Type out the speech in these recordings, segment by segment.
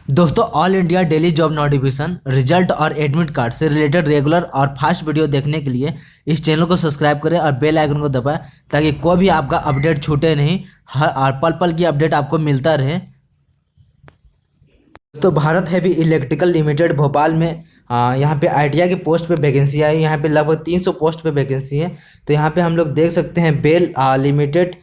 दोस्तों, all India daily job notification result और admit card से रिलेटेड रेगुलर और फास्ट वीडियो देखने के लिए इस चैनल को सब्सक्राइब करें और बेल आइकन को दबाएं ताकि कोई भी आपका अपडेट छूटे नहीं। हर और पल पल की अपडेट आपको मिलता रहे। तो Bharat heavy electrical limited Bhopal में यहाँ पे आईटीआई की पोस्ट पे वैकेंसी आई। यहाँ पे लगभग 300 पोस्ट पे वैकेंसी है। तो यहाँ पे हम लोग देख सकते हैं बेल लिमिटेड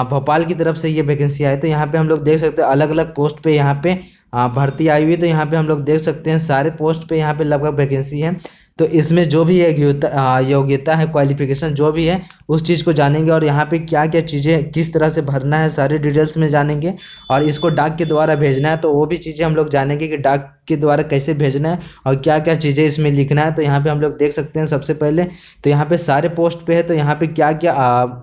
भोपाल की तरफ से ये वैकेंसी आई। तो यहाँ पे हम लोग देख सकते हैं अलग अलग पोस्ट पे यहाँ पे भर्ती आई हुई है। तो यहाँ पे हम लोग देख सकते हैं सारे पोस्ट पे यहाँ पे लगभग वैकेंसी है। तो इसमें जो भी योग्यता है, क्वालिफिकेशन जो भी है, उस चीज़ को जानेंगे और यहाँ पे क्या क्या चीज़ें किस तरह से भरना है सारी डिटेल्स में जानेंगे। और इसको डाक के द्वारा भेजना है तो वो भी चीज़ें हम लोग जानेंगे कि डाक के द्वारा कैसे भेजना है और क्या क्या चीज़ें इसमें लिखना है। तो यहाँ पे हम लोग देख सकते हैं सबसे पहले तो यहाँ पे सारे पोस्ट पे है। तो यहाँ पे क्या क्या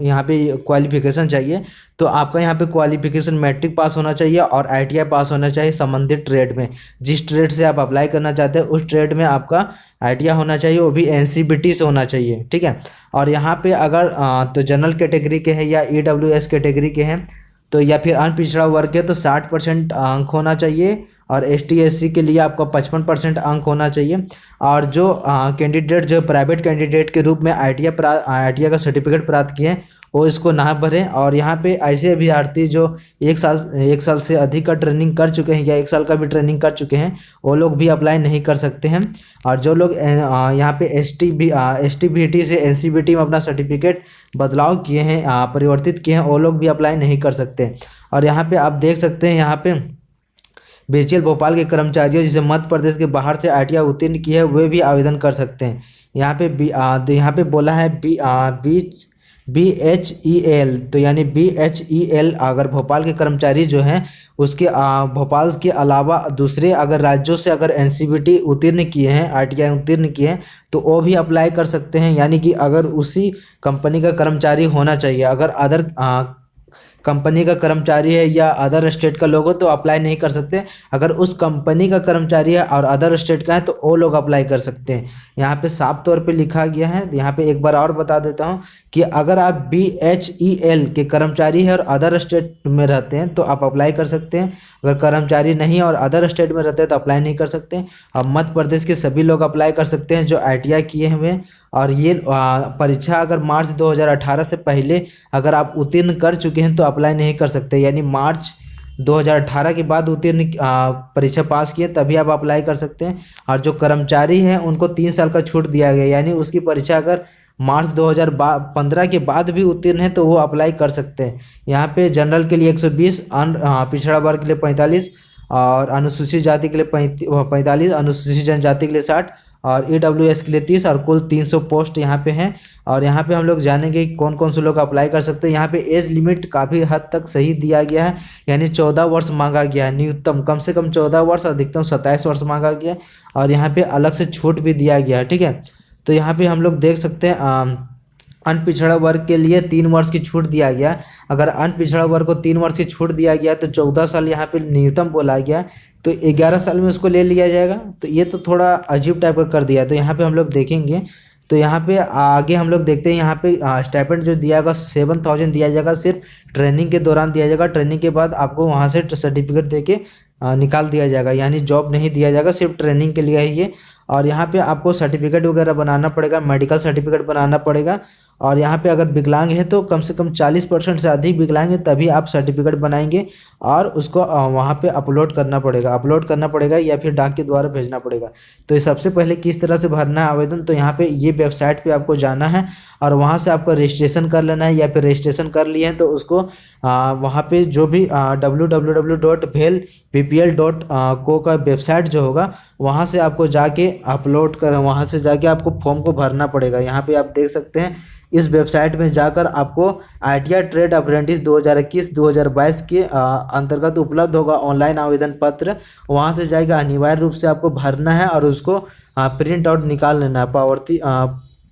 यहाँ पे क्वालिफिकेशन चाहिए। तो आपका यहाँ पे क्वालिफिकेशन मैट्रिक पास होना चाहिए और आईटीआई पास होना चाहिए संबंधित ट्रेड में। जिस ट्रेड से आप अप्लाई करना चाहते हैं उस ट्रेड में आपका आईटीआई होना चाहिए, वो भी एनसीबीटी से होना चाहिए, ठीक है। और यहाँ पे अगर तो जनरल कैटेगरी के हैं या ईडब्ल्यूएस कैटेगरी के हैं तो या फिर अनपिछड़ा वर्ग है तो 60% अंक होना चाहिए। और एसटी एससी के लिए आपका 55% अंक होना चाहिए। और जो कैंडिडेट जो प्राइवेट कैंडिडेट के रूप में आईटीआई का सर्टिफिकेट प्राप्त किए हैं वो इसको ना भरें। और यहाँ पे ऐसे अभ्यर्थी जो एक साल से अधिक का ट्रेनिंग कर चुके हैं या 1 साल का भी ट्रेनिंग कर चुके हैं वो लोग भी अप्लाई नहीं कर सकते हैं। और जो लोग यहाँ पे एसटीबीटी से एनसीबीटी में अपना सर्टिफिकेट बदलाव किए हैं, परिवर्तित किए हैं, वो लोग भी अप्लाई नहीं कर सकते। और यहाँ पे आप देख सकते हैं यहाँ पे बीएचईएल भोपाल के कर्मचारियों जिसे मध्य प्रदेश के बाहर से आईटीआई उत्तीर्ण की है वे भी आवेदन कर सकते हैं। यहाँ पे यहाँ पे बोला है BHEL, तो यानी BHEL अगर भोपाल के कर्मचारी जो हैं उसके भोपाल के अलावा दूसरे अगर राज्यों से अगर एनसीबीटी उत्तीर्ण किए हैं, आईटीआई उत्तीर्ण किए हैं तो वो भी अप्लाई कर सकते हैं। यानी कि अगर उसी कंपनी का कर्मचारी होना चाहिए, अगर अदर कंपनी का कर्मचारी है या अदर स्टेट का लोग हो तो अप्लाई नहीं कर सकते। अगर उस कंपनी का कर्मचारी है और अदर स्टेट का है तो वो लोग अप्लाई कर सकते हैं। यहाँ पे साफ तौर पे लिखा गया है। यहाँ पे एक बार और बता देता हूँ कि अगर आप BHEL के कर्मचारी है और अदर स्टेट में रहते हैं तो आप अप्लाई कर सकते हैं। अगर कर्मचारी नहीं और अदर स्टेट में रहते हैं तो अप्लाई नहीं कर सकते। अब मध्य प्रदेश के सभी लोग अप्लाई कर सकते हैं जो आईटीआई किए हुए हैं। और ये परीक्षा अगर मार्च 2018 से पहले अगर आप उत्तीर्ण कर चुके हैं तो अप्लाई नहीं कर सकते। यानी मार्च 2018 के बाद उत्तीर्ण परीक्षा पास किए तभी आप अप्लाई कर सकते हैं। और जो कर्मचारी हैं उनको 3 साल का छूट दिया गया, यानी उसकी परीक्षा अगर मार्च 2015 के बाद भी उत्तीर्ण है तो वो अप्लाई कर सकते हैं। यहाँ पे जनरल के लिए 120, पिछड़ा वर्ग के लिए 45 और अनुसूचित जाति के लिए 45, अनुसूचित जनजाति के लिए 60 और ईडब्ल्यूएस के लिए 30 और कुल 300 पोस्ट यहाँ पे हैं। और यहाँ पे हम लोग जानेंगे कि कौन कौन से लोग अप्लाई कर सकते हैं। यहाँ पे एज लिमिट काफ़ी हद तक सही दिया गया है, यानी 14 वर्ष मांगा गया है। न्यूनतम कम से कम 14 वर्ष, अधिकतम 27 वर्ष मांगा गया है। और यहाँ पे अलग से छूट भी दिया गया है, ठीक है। तो यहाँ पे हम लोग देख सकते हैं अनपिछड़ा वर्ग के लिए 3 वर्ष की छूट दिया गया। अगर अनपिछड़ा वर्ग को 3 वर्ष की छूट दिया गया तो 14 साल यहाँ पे न्यूनतम बोला गया, तो 11 साल में उसको ले लिया जाएगा। तो ये तो थोड़ा अजीब टाइप का कर दिया। तो यहाँ पे हम लोग देखेंगे तो यहाँ पे आगे हम लोग देखते हैं। यहाँ पे स्टाइपेंड जो दिया जाएगा 7000 दिया जाएगा, सिर्फ ट्रेनिंग के दौरान दिया जाएगा। ट्रेनिंग के बाद आपको वहाँ से सर्टिफिकेट दे के निकाल दिया जाएगा, यानी जॉब नहीं दिया जाएगा, सिर्फ ट्रेनिंग के लिए है ये। और यहाँ पे आपको सर्टिफिकेट वगैरह बनाना पड़ेगा, मेडिकल सर्टिफिकेट बनाना पड़ेगा। और यहाँ पे अगर विकलांग है तो कम से कम 40% से अधिक विकलांग है तभी आप सर्टिफिकेट बनाएंगे और उसको वहाँ पे अपलोड करना पड़ेगा या फिर डाक के द्वारा भेजना पड़ेगा। तो ये सबसे पहले किस तरह से भरना है आवेदन, तो यहाँ पे ये वेबसाइट पे आपको जाना है और वहाँ से आपको रजिस्ट्रेशन कर लेना है। या फिर रजिस्ट्रेशन कर लिए हैं तो उसको वहाँ पे जो भी www.bhelppl.co का वेबसाइट जो होगा वहाँ से आपको जाके वहाँ से जाके आपको फॉर्म को भरना पड़ेगा। यहाँ पे आप देख सकते हैं इस वेबसाइट में जाकर आपको आईटीआई ट्रेड अप्रेंटिस 2021-2022 के अंतर्गत उपलब्ध होगा ऑनलाइन आवेदन पत्र। वहाँ से जाएगा, अनिवार्य रूप से आपको भरना है और उसको प्रिंट आउट निकाल लेना है। पावती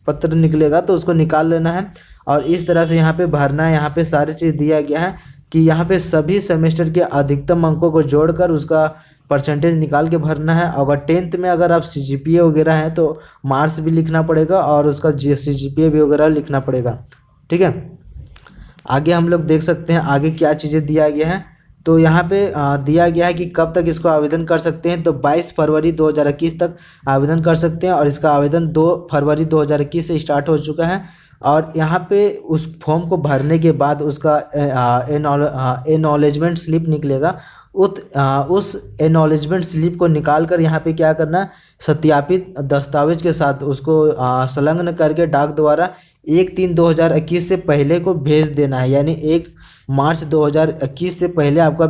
पत्र निकलेगा तो उसको निकाल लेना है और इस तरह से यहाँ पे भरना है। यहाँ पे सारी चीज़ दिया गया है कि यहाँ पे सभी सेमेस्टर के अधिकतम अंकों को जोड़कर उसका परसेंटेज निकाल के भरना है। अगर 10th में अगर आप CGPA वगैरह है तो मार्क्स भी लिखना पड़ेगा और उसका CGPA भी वगैरह लिखना पड़ेगा, ठीक है। आगे हम लोग देख सकते हैं आगे क्या चीज़ें दिया गया है। तो यहाँ पे दिया गया है कि कब तक इसको आवेदन कर सकते हैं। तो 22 फरवरी 2021 तक आवेदन कर सकते हैं और इसका आवेदन 2 फरवरी 2021 से स्टार्ट हो चुका है। और यहाँ पे उस फॉर्म को भरने के बाद उसका एक्नॉलेजमेंट स्लिप निकलेगा। उस एक्नॉलेजमेंट स्लिप को निकाल कर यहाँ पे क्या करना है, सत्यापित दस्तावेज के साथ उसको संलग्न करके डाक द्वारा 1/3/2021 से पहले को भेज देना है। यानी 1 मार्च 2021 से पहले आपका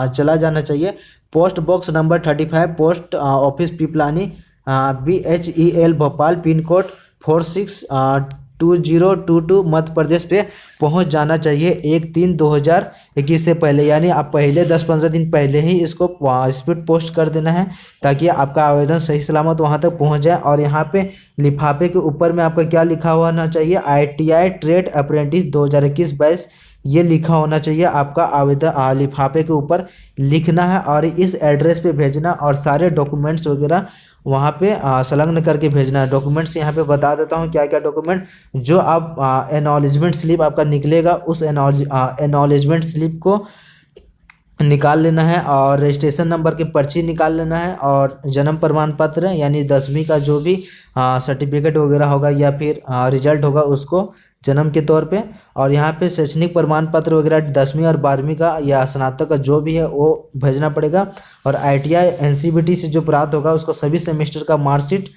चला जाना चाहिए। Post box number 35, post office Piplani, BHEL Bhopal, pin code 462022 Madhya Pradesh पे पहुंच जाना चाहिए 1/3/2021 से पहले। यानी आप पहले 10-15 दिन पहले ही इसको स्पीड पोस्ट कर देना है ताकि आपका आवेदन सही सलामत वहां तक पहुंच जाए। और यहाँ पे लिफाफे के ऊपर में आपका क्या लिखा होना चाहिए, ITI ट्रेड अप्रेंटिस 2021-22 ये लिखा होना चाहिए। आपका आवेदन लिफाफे के ऊपर लिखना है और इस एड्रेस पे भेजना और सारे डॉक्यूमेंट्स वगैरह वहाँ पे संलग्न करके भेजना है। डॉक्यूमेंट्स यहाँ पे बता देता हूँ क्या क्या डॉक्यूमेंट जो आप एक्नॉलेजमेंट स्लिप आपका निकलेगा, उस एक्नॉलेजमेंट स्लिप को निकाल लेना है और रजिस्ट्रेशन नंबर की पर्ची निकाल लेना है और जन्म प्रमाण पत्र यानी 10वीं का जो भी सर्टिफिकेट वगैरह होगा या फिर रिजल्ट होगा उसको जन्म के तौर पे। और यहाँ पे शैक्षणिक प्रमाण पत्र वगैरह 10वीं और 12वीं का या स्नातक का जो भी है वो भेजना पड़ेगा। और ITI NCVT से जो प्राप्त होगा उसको सभी सेमेस्टर का मार्कशीट,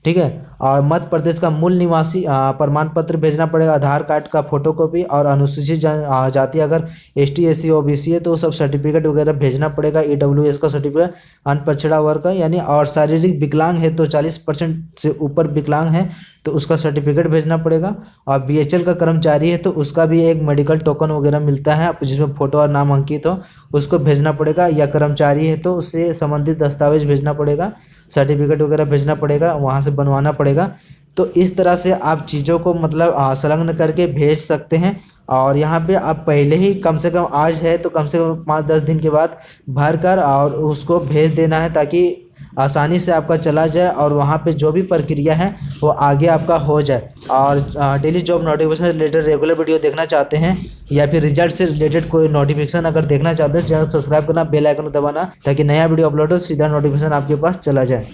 ठीक है। और मध्य प्रदेश का मूल निवासी प्रमाण पत्र भेजना पड़ेगा, आधार कार्ड का फोटोकॉपी और अनुसूचित जाति अगर ST SC OBC है तो सब सर्टिफिकेट वगैरह भेजना पड़ेगा। EWS का सर्टिफिकेट, अनपछड़ा वर्ग का यानी, और शारीरिक विकलांग है तो 40% से ऊपर विकलांग है तो उसका सर्टिफिकेट भेजना पड़ेगा। और BHL का कर्मचारी है तो उसका भी एक मेडिकल टोकन वगैरह मिलता है जिसमें फोटो और नाम अंकित हो, उसको भेजना पड़ेगा। या कर्मचारी है तो उससे संबंधित दस्तावेज भेजना पड़ेगा, सर्टिफिकेट वगैरह भेजना पड़ेगा, वहाँ से बनवाना पड़ेगा। तो इस तरह से आप चीज़ों को मतलब संलग्न करके भेज सकते हैं। और यहाँ पे आप पहले ही कम से कम आज है तो कम से कम 5-10 दिन के बाद भर कर और उसको भेज देना है ताकि आसानी से आपका चला जाए और वहाँ पे जो भी प्रक्रिया है वो आगे आपका हो जाए। और डेली जॉब नोटिफिकेशन से रिलेटेड रेगुलर वीडियो देखना चाहते हैं या फिर रिजल्ट से रिलेटेड कोई नोटिफिकेशन अगर देखना चाहते हैं, चैनल सब्सक्राइब करना, बेल आइकन दबाना ताकि नया वीडियो अपलोड हो सीधा नोटिफिकेशन आपके पास चला जाए।